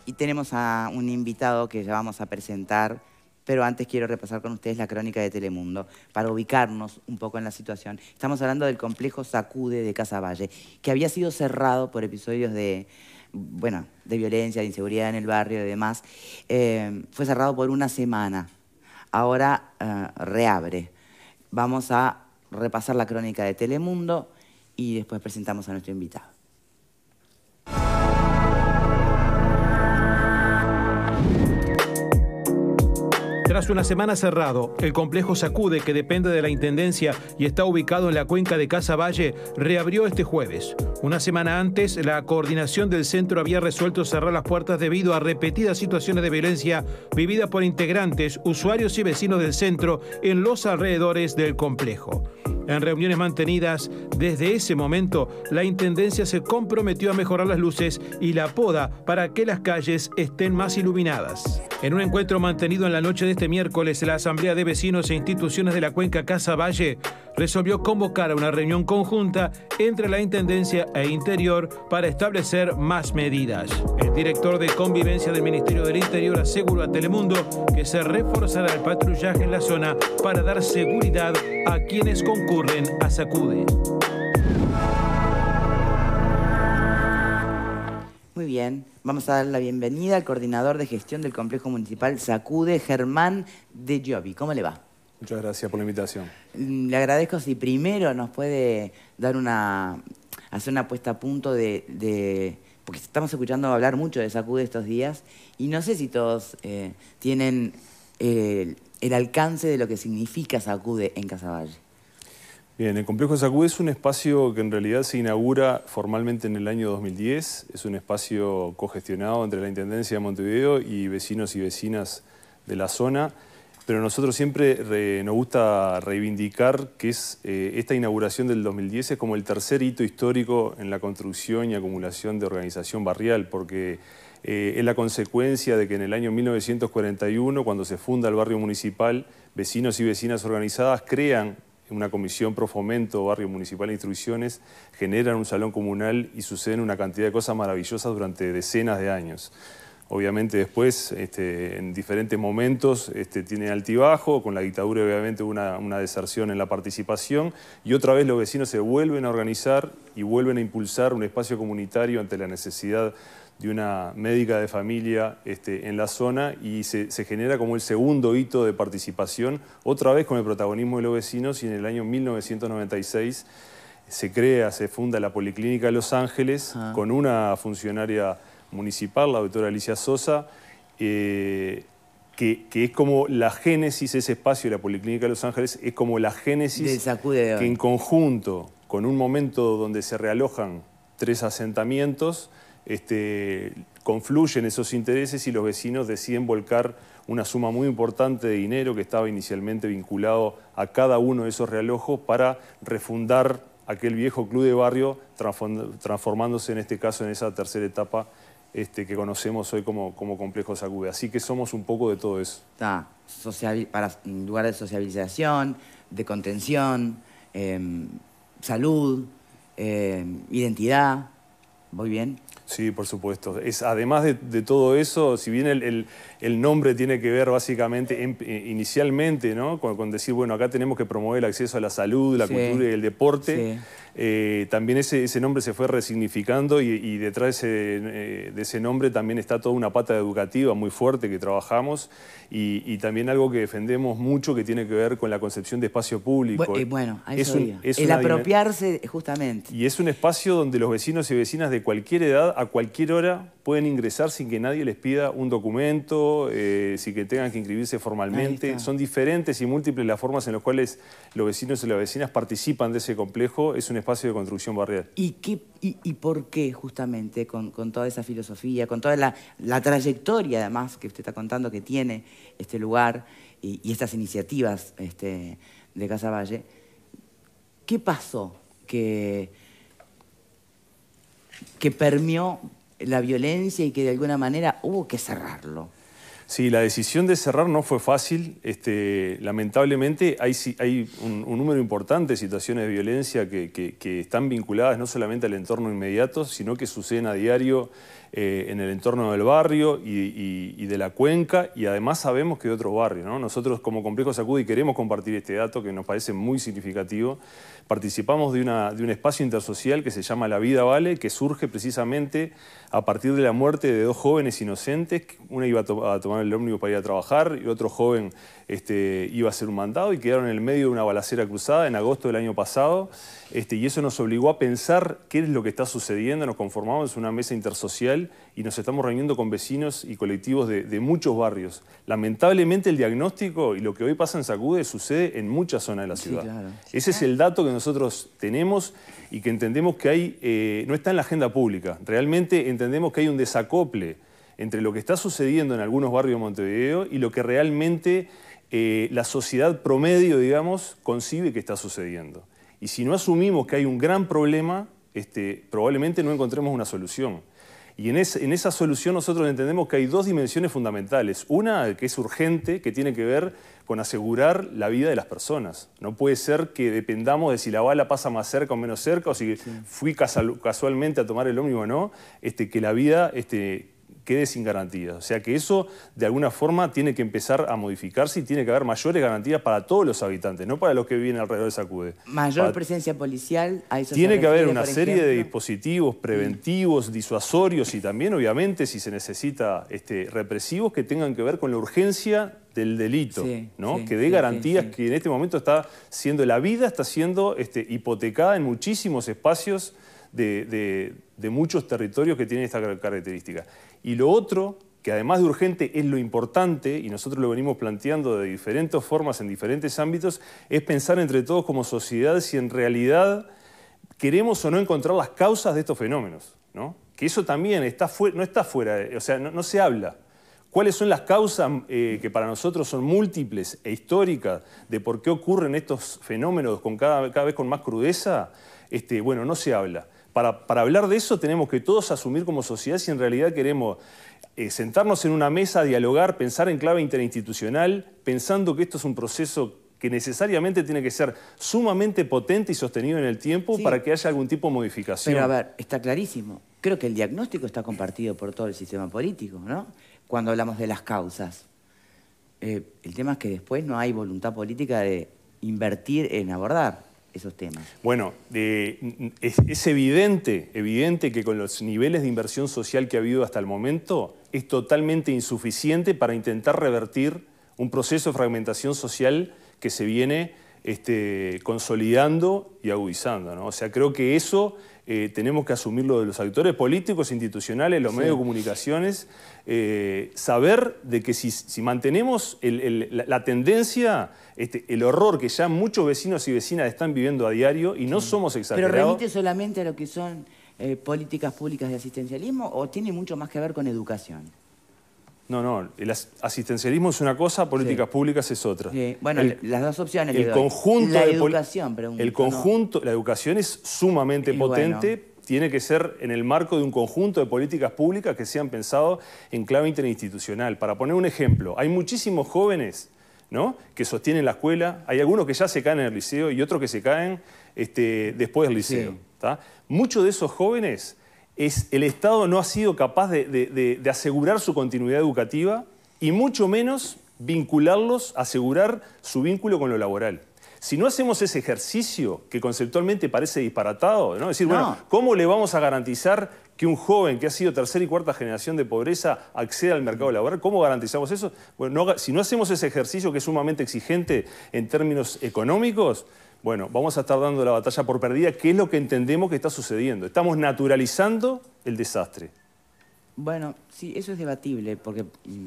Y tenemos a un invitado que ya vamos a presentar, pero antes quiero repasar con ustedes la crónica de Telemundo para ubicarnos un poco en la situación. Estamos hablando del complejo Sacude de Casaballe, que había sido cerrado por episodios de violencia, de inseguridad en el barrio y demás. Fue cerrado por una semana. Ahora reabre. Vamos a repasar la crónica de Telemundo y después presentamos a nuestro invitado. Tras una semana cerrado, el complejo Sacude, que depende de la Intendencia y está ubicado en la cuenca de Casaballe, reabrió este jueves. Una semana antes, la coordinación del centro había resuelto cerrar las puertas debido a repetidas situaciones de violencia vividas por integrantes, usuarios y vecinos del centro en los alrededores del complejo. En reuniones mantenidas desde ese momento, la Intendencia se comprometió a mejorar las luces y la poda para que las calles estén más iluminadas. En un encuentro mantenido en la noche de este miércoles, la Asamblea de Vecinos e Instituciones de la Cuenca Casaballe resolvió convocar a una reunión conjunta entre la Intendencia e Interior para establecer más medidas. El director de Convivencia del Ministerio del Interior aseguró a Telemundo que se reforzará el patrullaje en la zona para dar seguridad a quienes concurren a Sacude. Muy bien, vamos a dar la bienvenida al coordinador de gestión del complejo municipal Sacude, Germán De Giovi. ¿Cómo le va? Muchas gracias por la invitación. Le agradezco si primero nos puede dar hacer una puesta a punto porque estamos escuchando hablar mucho de Sacude estos días y no sé si todos tienen el alcance de lo que significa Sacude en Casaballe. Bien, el complejo Sacude es un espacio que en realidad se inaugura formalmente en el año 2010. Es un espacio cogestionado entre la Intendencia de Montevideo y vecinos y vecinas de la zona. Pero nosotros siempre nos gusta reivindicar que esta inauguración del 2010 es como el tercer hito histórico en la construcción y acumulación de organización barrial, porque es la consecuencia de que en el año 1941, cuando se funda el barrio municipal, vecinos y vecinas organizadas crean una comisión pro fomento, barrio municipal de instrucciones, generan un salón comunal y suceden una cantidad de cosas maravillosas durante decenas de años. Obviamente después, en diferentes momentos, tiene altibajo, con la dictadura obviamente hubo una deserción en la participación y otra vez los vecinos se vuelven a organizar y vuelven a impulsar un espacio comunitario ante la necesidad de una médica de familia en la zona y se genera como el segundo hito de participación, otra vez con el protagonismo de los vecinos, y en el año 1996 se funda la Policlínica de Los Ángeles con una funcionaria municipal, la doctora Alicia Sosa, que es como la génesis, ese espacio de la Policlínica de Los Ángeles es como la génesis que en conjunto, con un momento donde se realojan 3 asentamientos, confluyen esos intereses y los vecinos deciden volcar una suma muy importante de dinero que estaba inicialmente vinculado a cada uno de esos realojos para refundar aquel viejo club de barrio, transformándose en este caso en esa tercera etapa que conocemos hoy como complejo Sacude. Así que somos un poco de todo eso. Para lugares de sociabilización, de contención, salud, identidad. ¿Voy bien? Sí, por supuesto. Además de todo eso, si bien el nombre tiene que ver básicamente inicialmente, ¿no? Con decir, bueno, acá tenemos que promover el acceso a la salud, la cultura y el deporte, también ese nombre se fue resignificando y detrás de ese nombre también está toda una pata educativa muy fuerte que trabajamos y también algo que defendemos mucho que tiene que ver con la concepción de espacio público. Bueno, a eso el apropiarse justamente. Y es un espacio donde los vecinos y vecinas de cualquier edad, a cualquier hora, pueden ingresar sin que nadie les pida un documento, sin que tengan que inscribirse formalmente. Son diferentes y múltiples las formas en las cuales los vecinos y las vecinas participan de ese complejo. Es un espacio de construcción barrial. ¿Y por qué justamente con toda esa filosofía, con toda la trayectoria además que usted está contando que tiene este lugar y estas iniciativas de Casaballe, qué pasó que permeó la violencia y que de alguna manera hubo que cerrarlo? Sí, la decisión de cerrar no fue fácil. Lamentablemente hay un número importante de situaciones de violencia que están vinculadas no solamente al entorno inmediato, sino que suceden a diario en el entorno del barrio y de la cuenca, y además sabemos que de otros barrios, ¿no? Nosotros como Complejo Sacudi queremos compartir este dato que nos parece muy significativo. Participamos de un espacio intersocial que se llama La Vida Vale, que surge precisamente a partir de la muerte de 2 jóvenes inocentes. Una iba a tomar el ómnibus para ir a trabajar y otro joven iba a hacer un mandado, y quedaron en el medio de una balacera cruzada en agosto del año pasado. Y eso nos obligó a pensar qué es lo que está sucediendo. Nos conformamos en una mesa intersocial y nos estamos reuniendo con vecinos y colectivos de muchos barrios. Lamentablemente el diagnóstico y lo que hoy pasa en Sacude sucede en muchas zonas de la ciudad. Sí, claro. Ese es el dato que nosotros tenemos y que entendemos que hay, no está en la agenda pública. Realmente entendemos que hay un desacople entre lo que está sucediendo en algunos barrios de Montevideo y lo que realmente la sociedad promedio, digamos, concibe que está sucediendo. Y si no asumimos que hay un gran problema, probablemente no encontremos una solución. Y en esa solución nosotros entendemos que hay 2 dimensiones fundamentales. Una que es urgente, que tiene que ver con asegurar la vida de las personas. No puede ser que dependamos de si la bala pasa más cerca o menos cerca, o si fui casualmente a tomar el ómnibus o no, que la vida quede sin garantías. O sea que eso de alguna forma tiene que empezar a modificarse y tiene que haber mayores garantías para todos los habitantes, no para los que viven alrededor de Sacude. Mayor presencia policial, a eso tiene que haber una serie de dispositivos preventivos, disuasorios y también, obviamente, si se necesita, represivos que tengan que ver con la urgencia del delito, ¿no? Que dé garantías que en este momento está siendo, la vida está siendo hipotecada en muchísimos espacios de muchos territorios que tienen esta característica. Y lo otro, que además de urgente es lo importante, y nosotros lo venimos planteando de diferentes formas en diferentes ámbitos, es pensar entre todos como sociedad si en realidad queremos o no encontrar las causas de estos fenómenos, ¿no? Que eso también no está fuera, o sea, no se habla. ¿Cuáles son las causas que para nosotros son múltiples e históricas de por qué ocurren estos fenómenos cada vez con más crudeza? Bueno, no se habla. Para hablar de eso tenemos que todos asumir como sociedad si en realidad queremos sentarnos en una mesa, dialogar, pensar en clave interinstitucional, pensando que esto es un proceso que necesariamente tiene que ser sumamente potente y sostenido en el tiempo para que haya algún tipo de modificación. Pero a ver, está clarísimo. Creo que el diagnóstico está compartido por todo el sistema político, ¿no? Cuando hablamos de las causas. El tema es que después no hay voluntad política de invertir en abordar esos temas. Bueno, es evidente que con los niveles de inversión social que ha habido hasta el momento es totalmente insuficiente para intentar revertir un proceso de fragmentación social que se viene consolidando y agudizando, ¿no? O sea, creo que eso tenemos que asumirlo de los actores políticos, institucionales, los medios de comunicaciones, saber de que si mantenemos la tendencia, el horror que ya muchos vecinos y vecinas están viviendo a diario, y no somos exagerados. ¿Pero remite solamente a lo que son políticas públicas de asistencialismo o tiene mucho más que ver con educación? No, el asistencialismo es una cosa, políticas públicas es otra. Bueno, las dos opciones. El conjunto la educación, pregunto. El conjunto, la educación es sumamente potente. Bueno, tiene que ser en el marco de un conjunto de políticas públicas que sean pensados en clave interinstitucional. Para poner un ejemplo, hay muchísimos jóvenes, ¿no?, que sostienen la escuela. Hay algunos que ya se caen en el liceo y otros que se caen después del liceo. Muchos de esos jóvenes, el Estado no ha sido capaz de asegurar su continuidad educativa y mucho menos vincularlos, asegurar su vínculo con lo laboral. Si no hacemos ese ejercicio, que conceptualmente parece disparatado, ¿no? Es decir, bueno, ¿cómo le vamos a garantizar que un joven que ha sido tercera y cuarta generación de pobreza acceda al mercado laboral? ¿Cómo garantizamos eso? Bueno, si no hacemos ese ejercicio que es sumamente exigente en términos económicos, bueno, vamos a estar dando la batalla por perdida, que es lo que entendemos que está sucediendo. Estamos naturalizando el desastre. Bueno, sí, eso es debatible, porque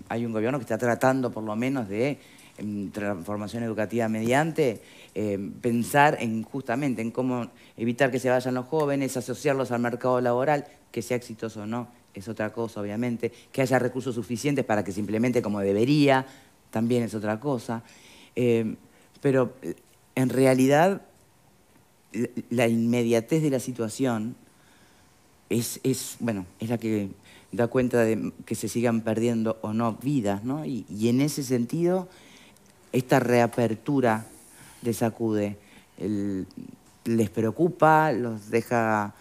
hay un gobierno que está tratando por lo menos de transformación educativa mediante pensar justamente en cómo evitar que se vayan los jóvenes, asociarlos al mercado laboral, que sea exitoso o no, es otra cosa, obviamente, que haya recursos suficientes para que se implemente como debería, también es otra cosa, pero en realidad la inmediatez de la situación es la que da cuenta de que se sigan perdiendo o no vidas, ¿no? Y en ese sentido, esta reapertura de Sacude les preocupa, los deja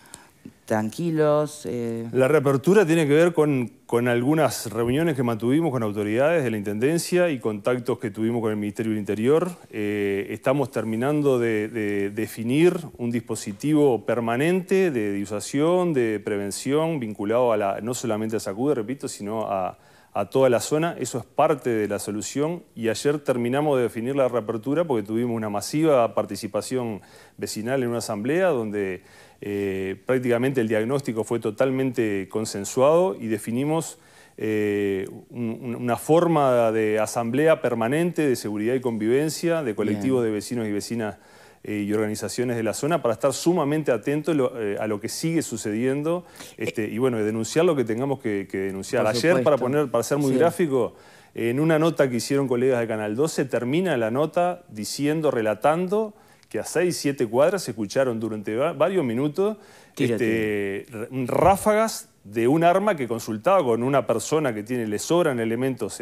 tranquilos? La reapertura tiene que ver con algunas reuniones que mantuvimos con autoridades de la Intendencia y contactos que tuvimos con el Ministerio del Interior. Estamos terminando de definir un dispositivo permanente de disuasión, de prevención, vinculado a no solamente a Sacude, repito, sino a toda la zona. Eso es parte de la solución y ayer terminamos de definir la reapertura porque tuvimos una masiva participación vecinal en una asamblea donde prácticamente el diagnóstico fue totalmente consensuado y definimos una forma de asamblea permanente de seguridad y convivencia, de colectivos de vecinos y vecinas y organizaciones de la zona para estar sumamente atentos a lo que sigue sucediendo y bueno, denunciar lo que tengamos que denunciar. Ayer, para ser muy gráfico, en una nota que hicieron colegas de Canal 12, termina la nota relatando que a 6, 7 cuadras se escucharon durante varios minutos ráfagas de un arma que consultaba con una persona que le sobran elementos.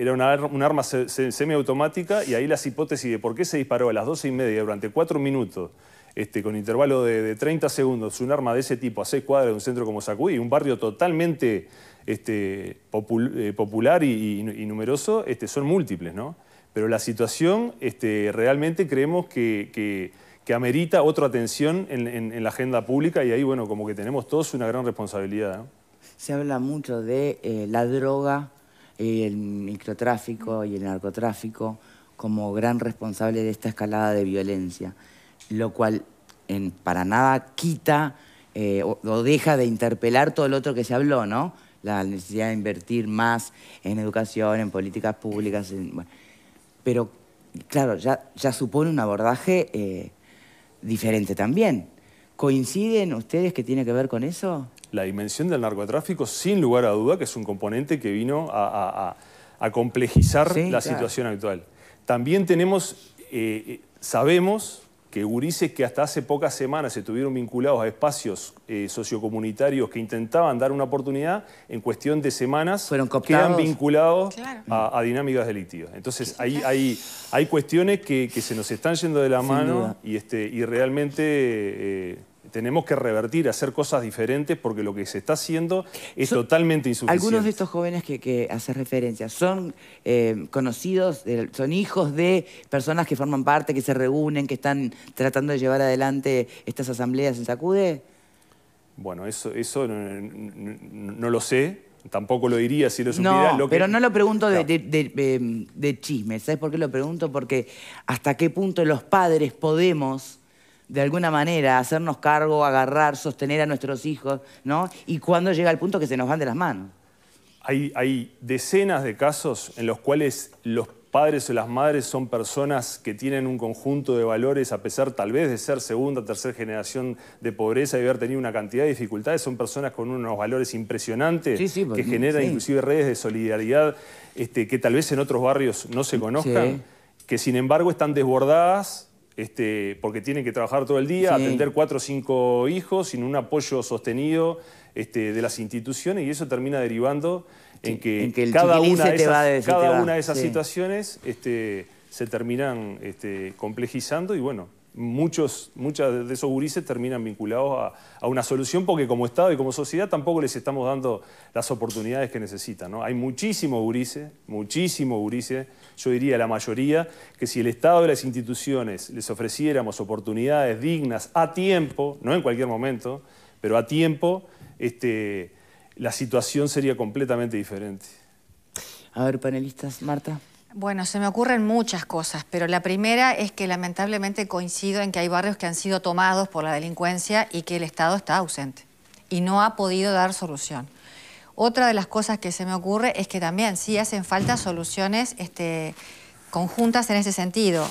Era un arma semiautomática y ahí las hipótesis de por qué se disparó a las 12:30 durante 4 minutos, con intervalo de 30 segundos, un arma de ese tipo a 6 cuadras de un centro como Sacude y un barrio totalmente popular y numeroso, son múltiples, ¿no? Pero la situación realmente creemos que amerita otra atención en la agenda pública y ahí, bueno, como que tenemos todos una gran responsabilidad, ¿no? Se habla mucho de la droga, el microtráfico y el narcotráfico como gran responsable de esta escalada de violencia, lo cual para nada quita o deja de interpelar todo lo otro que se habló, ¿no? La necesidad de invertir más en educación, en políticas públicas, bueno. Pero, claro, ya supone un abordaje diferente también. ¿Coinciden ustedes que tiene que ver con eso? La dimensión del narcotráfico, sin lugar a duda, que es un componente que vino a complejizar la situación actual. También sabemos que gurises que hasta hace pocas semanas estuvieron vinculados a espacios sociocomunitarios que intentaban dar una oportunidad, en cuestión de semanas quedan vinculados a dinámicas delictivas. Entonces hay cuestiones que se nos están yendo de la mano y realmente tenemos que revertir, hacer cosas diferentes porque lo que se está haciendo es totalmente insuficiente. Algunos de estos jóvenes que hace referencia son conocidos, son hijos de personas que forman parte, que se reúnen, que están tratando de llevar adelante estas asambleas en Sacude. Bueno, eso no lo sé. Tampoco lo diría si lo supiera. No, pero no lo pregunto de chisme. ¿Sabes por qué lo pregunto? Porque hasta qué punto los padres podemos de alguna manera hacernos cargo, agarrar, sostener a nuestros hijos, ¿no? Y cuando llega el punto que se nos van de las manos. Hay decenas de casos en los cuales los padres o las madres son personas que tienen un conjunto de valores, a pesar tal vez de ser segunda o tercera generación de pobreza y haber tenido una cantidad de dificultades, son personas con unos valores impresionantes que generan inclusive redes de solidaridad que tal vez en otros barrios no se conozcan, que sin embargo están desbordadas porque tienen que trabajar todo el día, atender 4 o 5 hijos sin un apoyo sostenido de las instituciones y eso termina derivando en que cada una de esas situaciones se terminan complejizando y bueno, muchos de esos gurises terminan vinculados a una solución porque como Estado y como sociedad tampoco les estamos dando las oportunidades que necesitan, ¿no? Hay muchísimos gurises, yo diría la mayoría, que si el Estado y las instituciones les ofreciéramos oportunidades dignas a tiempo, no en cualquier momento, pero a tiempo, la situación sería completamente diferente. A ver, panelistas, Marta. Bueno, se me ocurren muchas cosas, pero la primera es que lamentablemente coincido en que hay barrios que han sido tomados por la delincuencia y que el Estado está ausente y no ha podido dar solución. Otra de las cosas que se me ocurre es que también sí hacen falta soluciones conjuntas en ese sentido.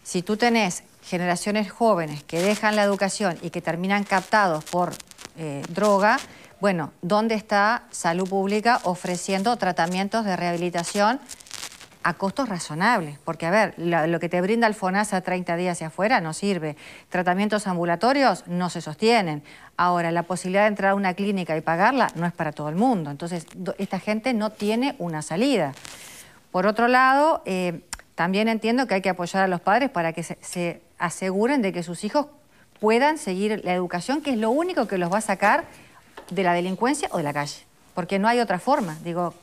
Si tú tenés generaciones jóvenes que dejan la educación y que terminan captados por droga, bueno, ¿dónde está Salud Pública ofreciendo tratamientos de rehabilitación a costos razonables? Porque, a ver, lo que te brinda el FONASA 30 días hacia afuera no sirve. Tratamientos ambulatorios no se sostienen. Ahora, la posibilidad de entrar a una clínica y pagarla no es para todo el mundo. Entonces, esta gente no tiene una salida. Por otro lado, también entiendo que hay que apoyar a los padres para que se aseguren de que sus hijos puedan seguir la educación, que es lo único que los va a sacar de la delincuencia o de la calle, porque no hay otra forma. Digo,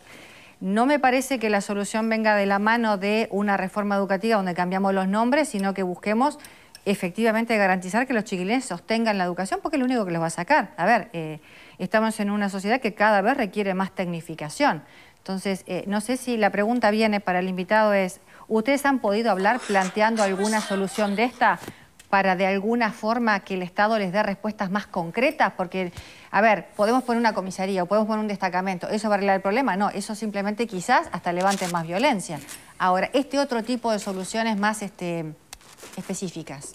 no me parece que la solución venga de la mano de una reforma educativa donde cambiamos los nombres, sino que busquemos efectivamente garantizar que los chiquilines sostengan la educación, porque es lo único que los va a sacar. A ver, estamos en una sociedad que cada vez requiere más tecnificación. Entonces, no sé si la pregunta viene para el invitado es, ¿ustedes han podido hablar planteando alguna solución de esta para de alguna forma que el Estado les dé respuestas más concretas? Porque, a ver, podemos poner una comisaría o podemos poner un destacamento, ¿eso va a arreglar el problema? No, eso simplemente quizás hasta levante más violencia. Ahora, este otro tipo de soluciones más específicas,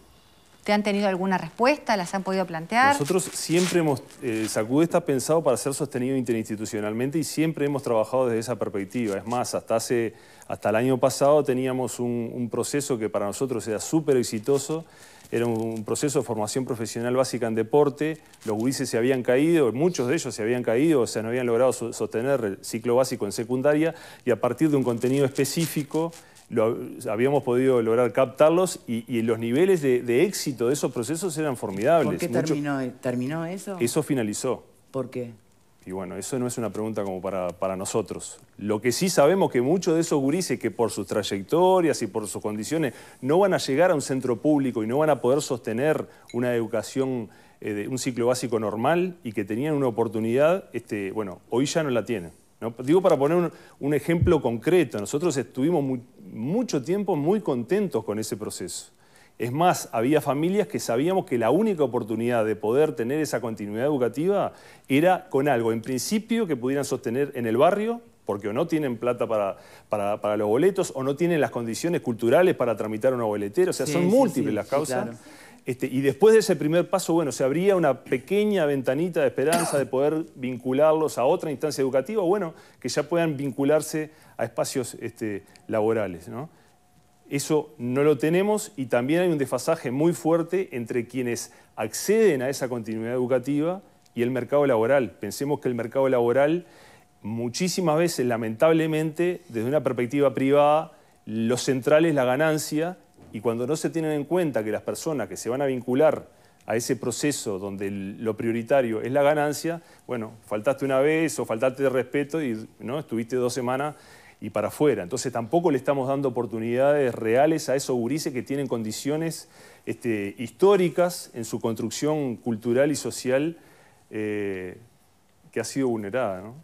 ¿te han tenido alguna respuesta? ¿Las han podido plantear? Nosotros siempre hemos, SACUDE está pensado para ser sostenido interinstitucionalmente y siempre hemos trabajado desde esa perspectiva. Es más, hasta el año pasado teníamos un proceso que para nosotros era súper exitoso. Era un proceso de formación profesional básica en deporte. Los gurises se habían caído, muchos de ellos se habían caído, o sea, no habían logrado sostener el ciclo básico en secundaria, y a partir de un contenido específico habíamos podido lograr captarlos y los niveles de éxito de esos procesos eran formidables. ¿Por qué terminó eso? Eso finalizó. ¿Por qué? Y bueno, eso no es una pregunta como para nosotros. Lo que sí sabemos que muchos de esos gurises que por sus trayectorias y por sus condiciones no van a llegar a un centro público y no van a poder sostener una educación, un ciclo básico normal, y que tenían una oportunidad, bueno, hoy ya no la tienen, ¿no? Digo, para poner un ejemplo concreto, nosotros estuvimos mucho tiempo muy contentos con ese proceso. Es más, había familias que sabíamos que la única oportunidad de poder tener esa continuidad educativa era con algo, en principio, que pudieran sostener en el barrio, porque o no tienen plata para los boletos, o no tienen las condiciones culturales para tramitar una boletera. O sea, son múltiples las causas. Claro. Y después de ese primer paso, bueno, se abría una pequeña ventanita de esperanza de poder vincularlos a otra instancia educativa, bueno, que ya puedan vincularse a espacios laborales, ¿no? Eso no lo tenemos, y también hay un desfasaje muy fuerte entre quienes acceden a esa continuidad educativa y el mercado laboral. Pensemos que el mercado laboral muchísimas veces, lamentablemente, desde una perspectiva privada, lo central es la ganancia, y cuando no se tienen en cuenta que las personas que se van a vincular a ese proceso donde lo prioritario es la ganancia, bueno, faltaste una vez o faltaste de respeto y ¿no? Estuviste 2 semanas y para afuera. Entonces tampoco le estamos dando oportunidades reales a esos gurises que tienen condiciones históricas en su construcción cultural y social que ha sido vulnerada, ¿no?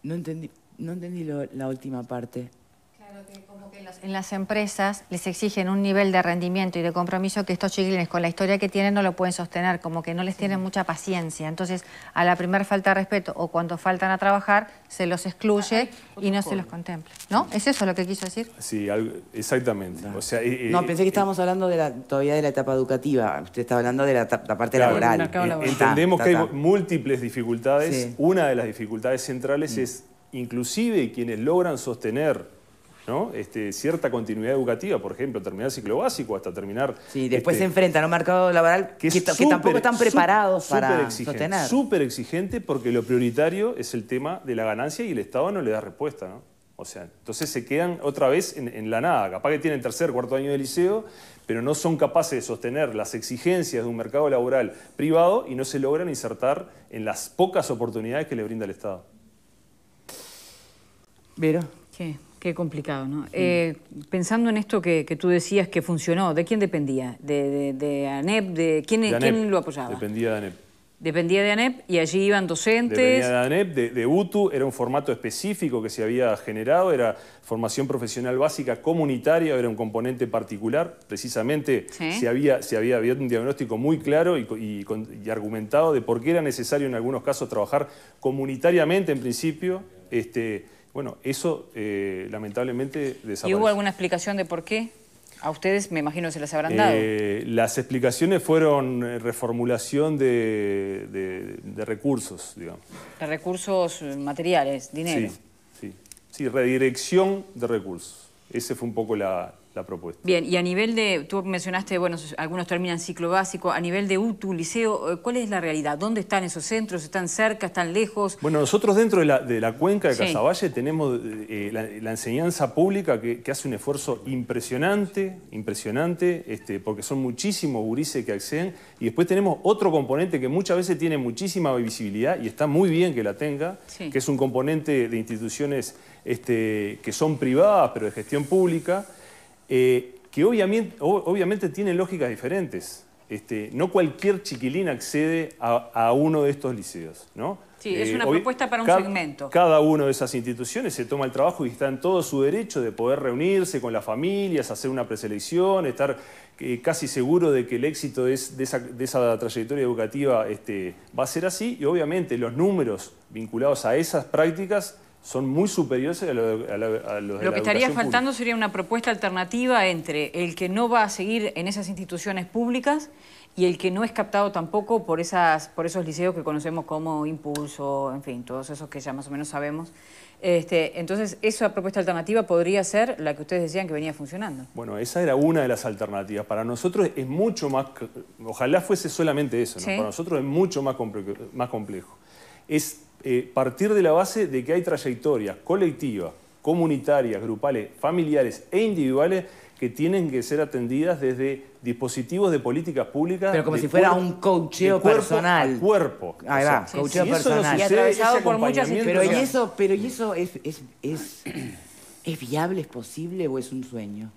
No entendí la última parte. Claro, que como que en las empresas les exigen un nivel de rendimiento y de compromiso que estos chiquilines con la historia que tienen no lo pueden sostener, como que no les tienen mucha paciencia. Entonces, a la primera falta de respeto o cuando faltan a trabajar, se los excluye y no se los contempla. ¿No? ¿Es eso lo que quiso decir? Sí, exactamente. No. O sea, no, pensé que estábamos hablando todavía de la etapa educativa. Usted está hablando de la parte laboral. Entendemos que hay múltiples dificultades. Sí. Una de las dificultades centrales es, inclusive, quienes logran sostener, ¿no? Cierta continuidad educativa, por ejemplo, terminar el ciclo básico hasta terminar... Sí, después se enfrentan a un mercado laboral que tampoco están preparados para sostener. Súper exigente, porque lo prioritario es el tema de la ganancia y el Estado no le da respuesta, ¿no? O sea, entonces se quedan otra vez en la nada. Capaz que tienen 3er, 4.er año de liceo, pero no son capaces de sostener las exigencias de un mercado laboral privado y no se logran insertar en las pocas oportunidades que le brinda el Estado. ¿Vero? Qué complicado, ¿no? Pensando en esto que tú decías que funcionó, ¿de quién dependía? ¿De ANEP? ¿Quién lo apoyaba? Dependía de ANEP. Dependía de ANEP y allí iban docentes... Dependía de ANEP, de UTU, era un formato específico que se había generado, era formación profesional básica comunitaria, era un componente particular, precisamente ¿sí? había un diagnóstico muy claro y argumentado de por qué era necesario en algunos casos trabajar comunitariamente en principio. Bueno, eso lamentablemente desapareció. ¿Y hubo alguna explicación de por qué? A ustedes me imagino se las habrán dado. Las explicaciones fueron reformulación de recursos, digamos. De recursos materiales, dinero. Sí, redirección de recursos. Esa fue un poco la la propuesta. Bien, y a nivel de, tú mencionaste, bueno, algunos terminan ciclo básico, a nivel de UTU, liceo, ¿cuál es la realidad? ¿Dónde están esos centros? ¿Están cerca? ¿Están lejos? Bueno, nosotros dentro de la cuenca de Casaballe tenemos la enseñanza pública que hace un esfuerzo impresionante, porque son muchísimos gurises que acceden, y después tenemos otro componente que muchas veces tiene muchísima visibilidad, y está muy bien que la tenga, que es un componente de instituciones que son privadas, pero de gestión pública, que obviamente tienen lógicas diferentes. No cualquier chiquilín accede a uno de estos liceos, ¿no? Sí, es una propuesta para un segmento. Cada una de esas instituciones se toma el trabajo y está en todo su derecho de poder reunirse con las familias, hacer una preselección, estar casi seguro de que el éxito de esa trayectoria educativa va a ser así, y obviamente los números vinculados a esas prácticas son muy superiores a los de la educación pública. Lo que estaría faltando sería una propuesta alternativa entre el que no va a seguir en esas instituciones públicas y el que no es captado tampoco por esos liceos que conocemos como Impulso, en fin, todos esos que ya más o menos sabemos. Entonces, esa propuesta alternativa podría ser la que ustedes decían que venía funcionando. Bueno, esa era una de las alternativas. Para nosotros es mucho más... Ojalá fuese solamente eso, ¿no? Para nosotros es mucho más complejo. Es partir de la base de que hay trayectorias colectivas, comunitarias, grupales, familiares e individuales que tienen que ser atendidas desde dispositivos de políticas públicas. Pero como si fuera un coacheo personal. A cuerpo. Ahí va, coacheo personal. Y atravesado por muchas instituciones. Pero ¿y eso es viable, es posible o es un sueño?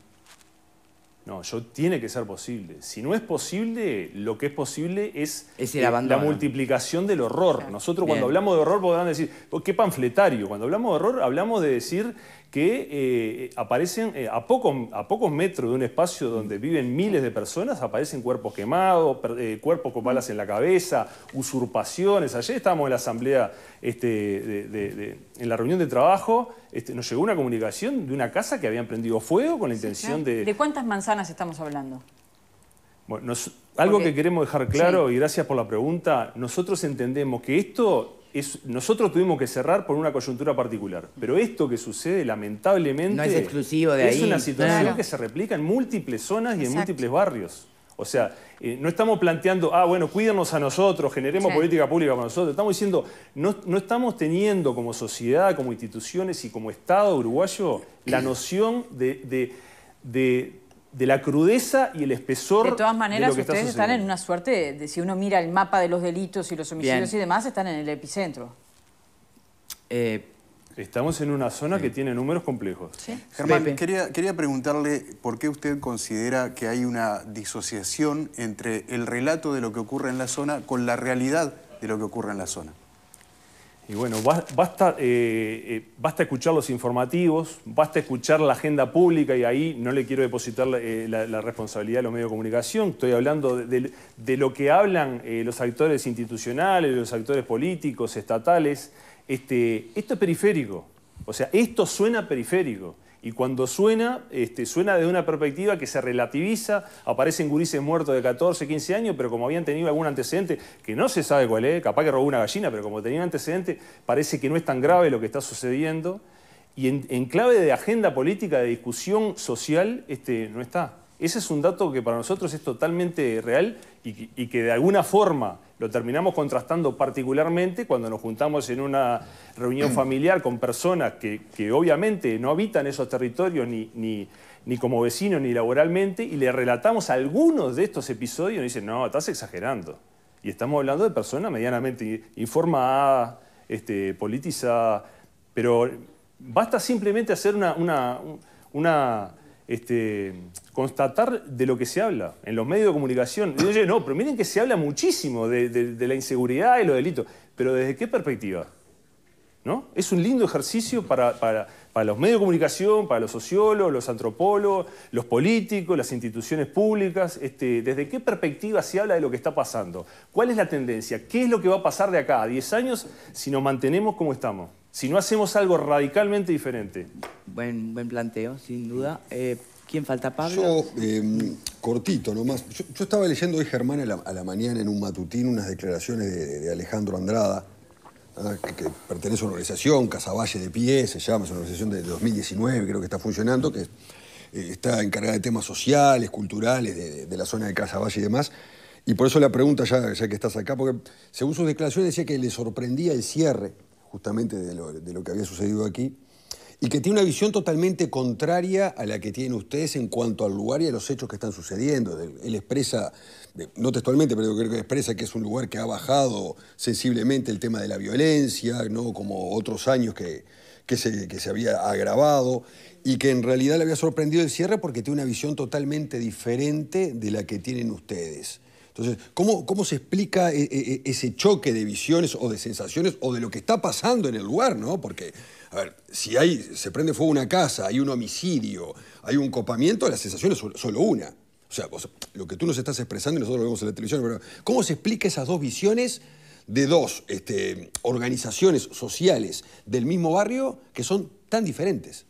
No, tiene que ser posible. Si no es posible, lo que es posible es el abandono. La multiplicación del horror. Nosotros cuando hablamos de horror podrán decir, qué panfletario. Cuando hablamos de horror hablamos de decir que aparecen a pocos metros de un espacio donde viven miles de personas, aparecen cuerpos quemados, cuerpos con balas en la cabeza, usurpaciones. Ayer estábamos en la asamblea, en la reunión de trabajo, nos llegó una comunicación de una casa que habían prendido fuego con la intención de... ¿De cuántas manzanas estamos hablando? Bueno, algo que queremos dejar claro, y gracias por la pregunta, nosotros entendemos que esto... nosotros tuvimos que cerrar por una coyuntura particular, pero esto que sucede lamentablemente no es exclusivo de ahí. Es una situación que se replica en múltiples zonas y en múltiples barrios. O sea, no estamos planteando, bueno, cuídanos a nosotros, generemos política pública para nosotros. Estamos diciendo, no estamos teniendo como sociedad, como instituciones y como Estado uruguayo la noción de la crudeza y el espesor. De todas maneras, de lo que ustedes están en una suerte de, si uno mira el mapa de los delitos y los homicidios y demás, están en el epicentro. Estamos en una zona que tiene números complejos. ¿Sí? Germán, quería preguntarle por qué usted considera que hay una disociación entre el relato de lo que ocurre en la zona con la realidad de lo que ocurre en la zona. Y bueno, basta escuchar los informativos, basta escuchar la agenda pública, y ahí no le quiero depositar la responsabilidad de los medios de comunicación. Estoy hablando de lo que hablan los actores institucionales, los actores políticos, estatales. Esto es periférico, o sea, esto suena periférico. Y cuando suena, suena desde una perspectiva que se relativiza, aparecen gurises muertos de 14, 15 años, pero como habían tenido algún antecedente, que no se sabe cuál es, capaz que robó una gallina, pero como tenían antecedente, parece que no es tan grave lo que está sucediendo. Y en clave de agenda política, de discusión social, no está. Ese es un dato que para nosotros es totalmente real y que de alguna forma lo terminamos contrastando particularmente cuando nos juntamos en una reunión familiar con personas que obviamente no habitan esos territorios ni como vecinos ni laboralmente, y le relatamos algunos de estos episodios y nos dicen, no, estás exagerando. Y estamos hablando de personas medianamente informadas, politizadas, pero basta simplemente hacer constatar de lo que se habla en los medios de comunicación. Y oye, no, pero miren que se habla muchísimo de la inseguridad y los delitos, pero ¿desde qué perspectiva? ¿No? Es un lindo ejercicio para los medios de comunicación, para los sociólogos, los antropólogos, los políticos, las instituciones públicas. ¿Desde qué perspectiva se habla de lo que está pasando? ¿Cuál es la tendencia? ¿Qué es lo que va a pasar de acá a 10 años si nos mantenemos como estamos? Si no hacemos algo radicalmente diferente. Buen planteo, sin duda. ¿Quién falta, Pablo? Yo, cortito nomás. Yo estaba leyendo hoy, Germán, a la mañana en un matutín unas declaraciones de Alejandro Andrada, que pertenece a una organización, Casaballe de Pie, se llama, es una organización de 2019, creo que está funcionando, que está encargada de temas sociales, culturales, de la zona de Casaballe y demás. Y por eso la pregunta, ya que estás acá, porque según sus declaraciones decía que le sorprendía el cierre justamente de lo que había sucedido aquí, y que tiene una visión totalmente contraria a la que tienen ustedes en cuanto al lugar y a los hechos que están sucediendo. Él expresa, no textualmente, pero creo que expresa que es un lugar que ha bajado sensiblemente el tema de la violencia, no como otros años que se había agravado, y que en realidad le había sorprendido el cierre porque tiene una visión totalmente diferente de la que tienen ustedes. Entonces, ¿cómo se explica ese choque de visiones o de sensaciones o de lo que está pasando en el lugar, ¿no? Porque, a ver, si se prende fuego una casa, hay un homicidio, hay un copamiento, la sensación es solo una. O sea, lo que tú nos estás expresando y nosotros lo vemos en la televisión, pero ¿cómo se explica esas dos visiones de dos organizaciones sociales del mismo barrio que son tan diferentes?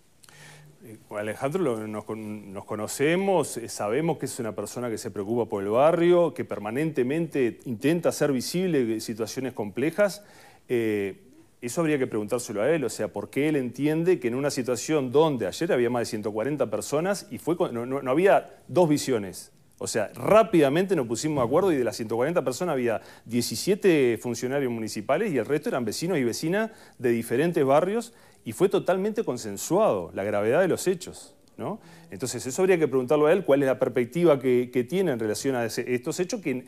Alejandro, nos conocemos, sabemos que es una persona que se preocupa por el barrio, que permanentemente intenta hacer visible situaciones complejas. Eso habría que preguntárselo a él, o sea, ¿por qué él entiende que en una situación donde ayer había más de 140 personas y no había dos visiones? O sea, rápidamente nos pusimos de acuerdo y de las 140 personas había 17 funcionarios municipales y el resto eran vecinos y vecinas de diferentes barrios y fue totalmente consensuado la gravedad de los hechos, ¿no? Entonces eso habría que preguntarlo a él, cuál es la perspectiva que tiene en relación a estos hechos que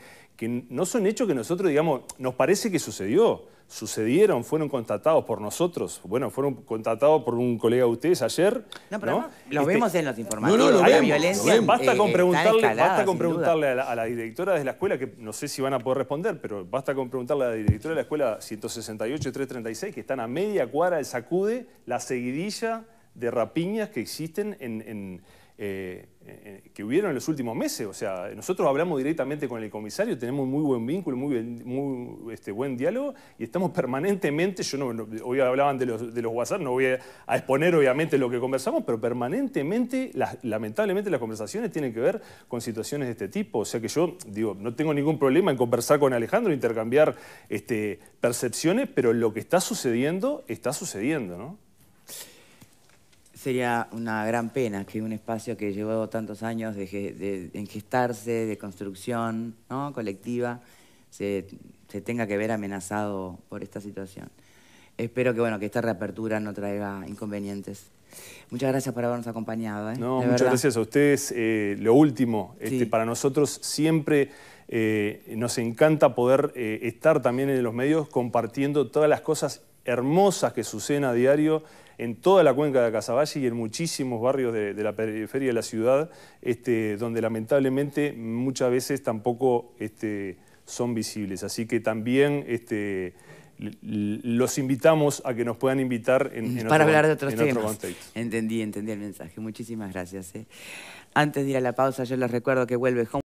no son hechos que nosotros, digamos, nos parece que sucedieron, fueron constatados por nosotros, bueno, fueron constatados por un colega de ustedes ayer. No, pero ¿no? Lo vemos en los informativos. No, lo la vemos, violencia Basta con preguntarle escalada, a la directora de la escuela, que no sé si van a poder responder, pero basta con preguntarle a la directora de la escuela 168 y 336, que están a media cuadra del Sacude, la seguidilla de rapiñas que existen que hubieron en los últimos meses. O sea, nosotros hablamos directamente con el comisario, tenemos muy buen vínculo, muy buen diálogo y estamos permanentemente, hoy hablaban de los WhatsApp, no voy a exponer obviamente lo que conversamos, pero permanentemente, lamentablemente las conversaciones tienen que ver con situaciones de este tipo. O sea que yo, digo, no tengo ningún problema en conversar con Alejandro, intercambiar percepciones, pero lo que está sucediendo, ¿no? Sería una gran pena que un espacio que llevó tantos años en gestarse, de construcción, ¿no?, colectiva, se tenga que ver amenazado por esta situación. Espero que esta reapertura no traiga inconvenientes. Muchas gracias por habernos acompañado. No, muchas gracias a ustedes. Lo último, sí, para nosotros siempre nos encanta poder estar también en los medios compartiendo todas las cosas hermosas que suceden a diario en toda la cuenca de Casaballe y en muchísimos barrios de la periferia de la ciudad, donde lamentablemente muchas veces tampoco son visibles. Así que también los invitamos a que nos puedan invitar para hablar de otros temas. Otro contexto. Entendí el mensaje. Muchísimas gracias. Antes de ir a la pausa, yo les recuerdo que vuelve